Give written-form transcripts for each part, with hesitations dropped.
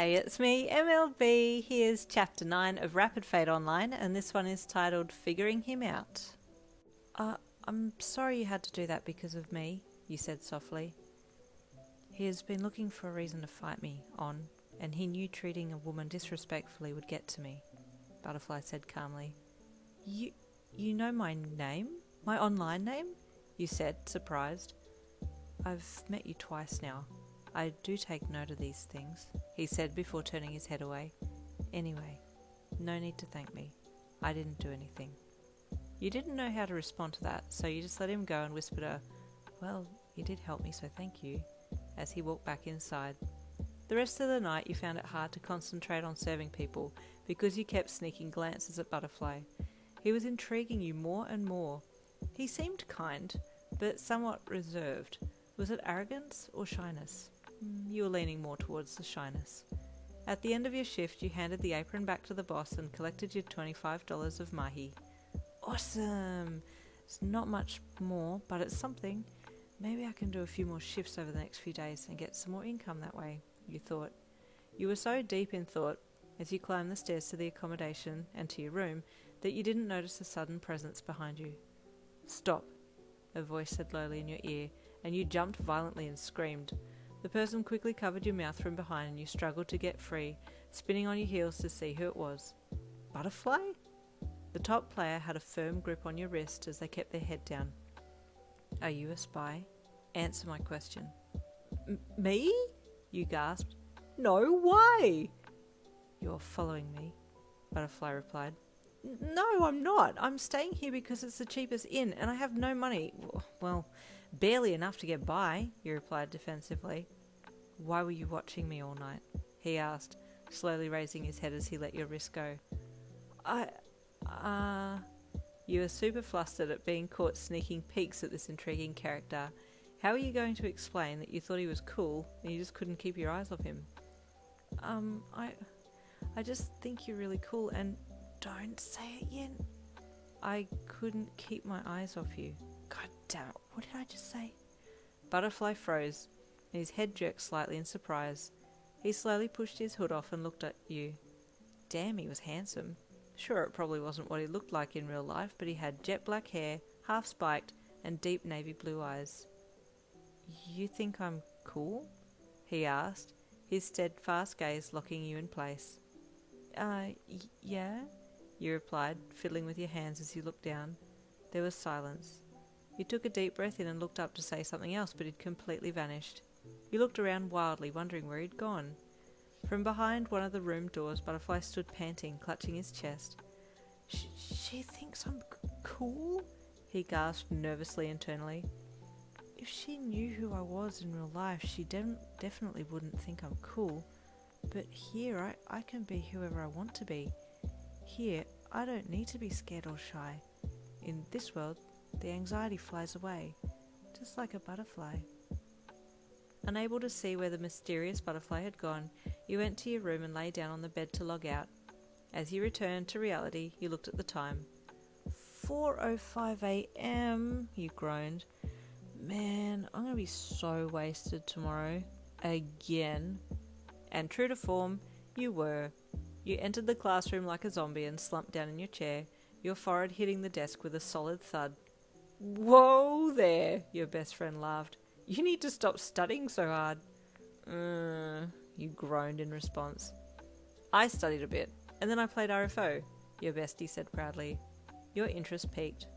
Hey, it's me, MLB. Here's Chapter 9 of Rapid Fate Online, and this one is titled Figuring Him Out. I'm sorry you had to do that because of me, you said softly. He has been looking for a reason to fight me on, and he knew treating a woman disrespectfully would get to me, Butterfly said calmly. You know my name? My online name? You said, surprised. I've met you twice now. I do take note of these things, he said before turning his head away. Anyway, no need to thank me. I didn't do anything. You didn't know how to respond to that, so you just let him go and whispered well, you did help me, so thank you, as he walked back inside. The rest of the night you found it hard to concentrate on serving people because you kept sneaking glances at Butterfly. He was intriguing you more and more. He seemed kind, but somewhat reserved. Was it arrogance or shyness? You were leaning more towards the shyness. At the end of your shift, you handed the apron back to the boss and collected your $25 of mahi. Awesome! It's not much more, but it's something. Maybe I can do a few more shifts over the next few days and get some more income that way, you thought. You were so deep in thought as you climbed the stairs to the accommodation and to your room that you didn't notice a sudden presence behind you. Stop, a voice said lowly in your ear, and you jumped violently and screamed. The person quickly covered your mouth from behind and you struggled to get free, spinning on your heels to see who it was. Butterfly? The top player had a firm grip on your wrist as they kept their head down. Are you a spy? Answer my question. Me? You gasped. No, why? You're following me, Butterfly replied. No, I'm not. I'm staying here because it's the cheapest inn and I have no money. Well, barely enough to get by, you replied defensively. Why were you watching me all night? He asked, slowly raising his head as he let your wrist go. You were super flustered at being caught sneaking peeks at this intriguing character. How are you going to explain that you thought he was cool and you just couldn't keep your eyes off him? I just think you're really cool and don't say it yet. I couldn't keep my eyes off you. God damn it, what did I just say? Butterfly froze, and his head jerked slightly in surprise. He slowly pushed his hood off and looked at you. Damn, he was handsome. Sure, it probably wasn't what he looked like in real life, but he had jet black hair, half spiked, and deep navy blue eyes. You think I'm cool? He asked, his steadfast gaze locking you in place. Yeah, you replied, fiddling with your hands as you looked down. There was silence. You took a deep breath in and looked up to say something else, but he'd completely vanished. You looked around wildly, wondering where he'd gone. From behind one of the room doors, Butterfly stood panting, clutching his chest. She thinks I'm cool? He gasped nervously internally. If she knew who I was in real life, she definitely wouldn't think I'm cool. But here, I can be whoever I want to be. Here, I don't need to be scared or shy. In this world, the anxiety flies away, just like a butterfly. Unable to see where the mysterious butterfly had gone, you went to your room and lay down on the bed to log out. As you returned to reality, you looked at the time. 4:05 a.m, you groaned. Man, I'm going to be so wasted tomorrow. Again. And true to form, you were. You entered the classroom like a zombie and slumped down in your chair, your forehead hitting the desk with a solid thud. Whoa there, your best friend laughed. You need to stop studying so hard. You groaned in response. I studied a bit, and then I played RFO, your bestie said proudly. Your interest piqued.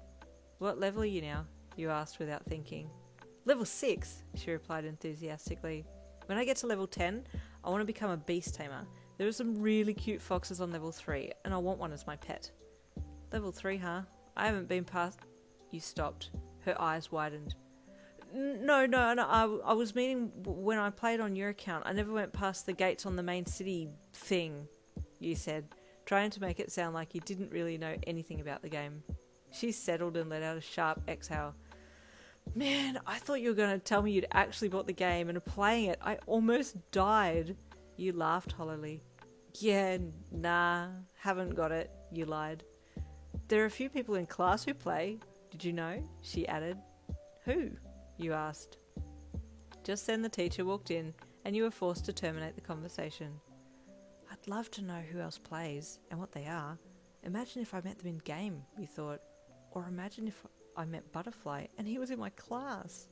What level are you now? You asked without thinking. Level 6, she replied enthusiastically. When I get to level 10, I want to become a beast tamer. There are some really cute foxes on level 3, and I want one as my pet. Level 3, huh? I haven't been past... You stopped. Her eyes widened. No, I was meaning when I played on your account. I never went past the gates on the main city thing, you said, trying to make it sound like you didn't really know anything about the game. She settled and let out a sharp exhale. Man, I thought you were going to tell me you'd actually bought the game and are playing it. I almost died. You laughed hollowly. Yeah, nah, haven't got it, you lied. There are a few people in class who play. Did you know? She added. Who? You asked. Just then the teacher walked in and you were forced to terminate the conversation. I'd love to know who else plays and what they are. Imagine if I met them in game, you thought. Or imagine if I met Butterfly and he was in my class.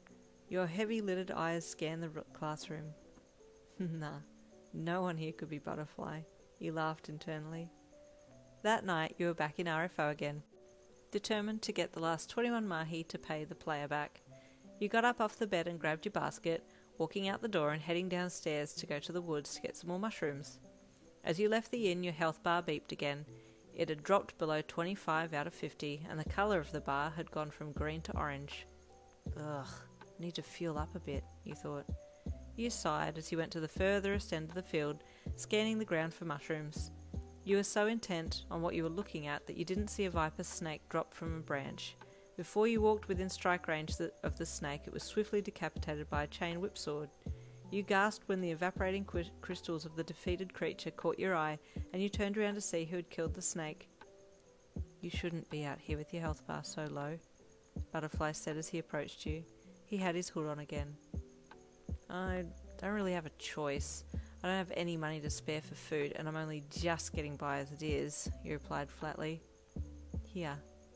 Your heavy-lidded eyes scanned the classroom. Nah, no one here could be Butterfly. You laughed internally. That night you were back in RFO again, determined to get the last 21 mahi to pay the player back. You got up off the bed and grabbed your basket, walking out the door and heading downstairs to go to the woods to get some more mushrooms. As you left the inn, your health bar beeped again. It had dropped below 25 out of 50, and the colour of the bar had gone from green to orange. Ugh, need to fuel up a bit, you thought. You sighed as you went to the furthest end of the field, scanning the ground for mushrooms. You were so intent on what you were looking at that you didn't see a viper snake drop from a branch. Before you walked within strike range of the snake, it was swiftly decapitated by a chain whipsword. You gasped when the evaporating crystals of the defeated creature caught your eye, and you turned around to see who had killed the snake. You shouldn't be out here with your health bar so low, Butterfly said as he approached you. He had his hood on again. I don't really have a choice. I don't have any money to spare for food, and I'm only just getting by as it is, you replied flatly. Here,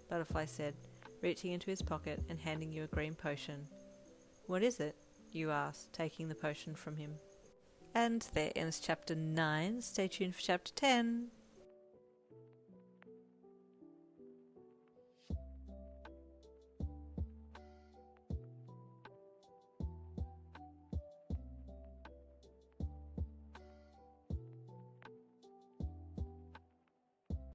Butterfly said, reaching into his pocket and handing you a green potion. What is it? You asked, taking the potion from him. And there ends chapter 9. Stay tuned for chapter 10.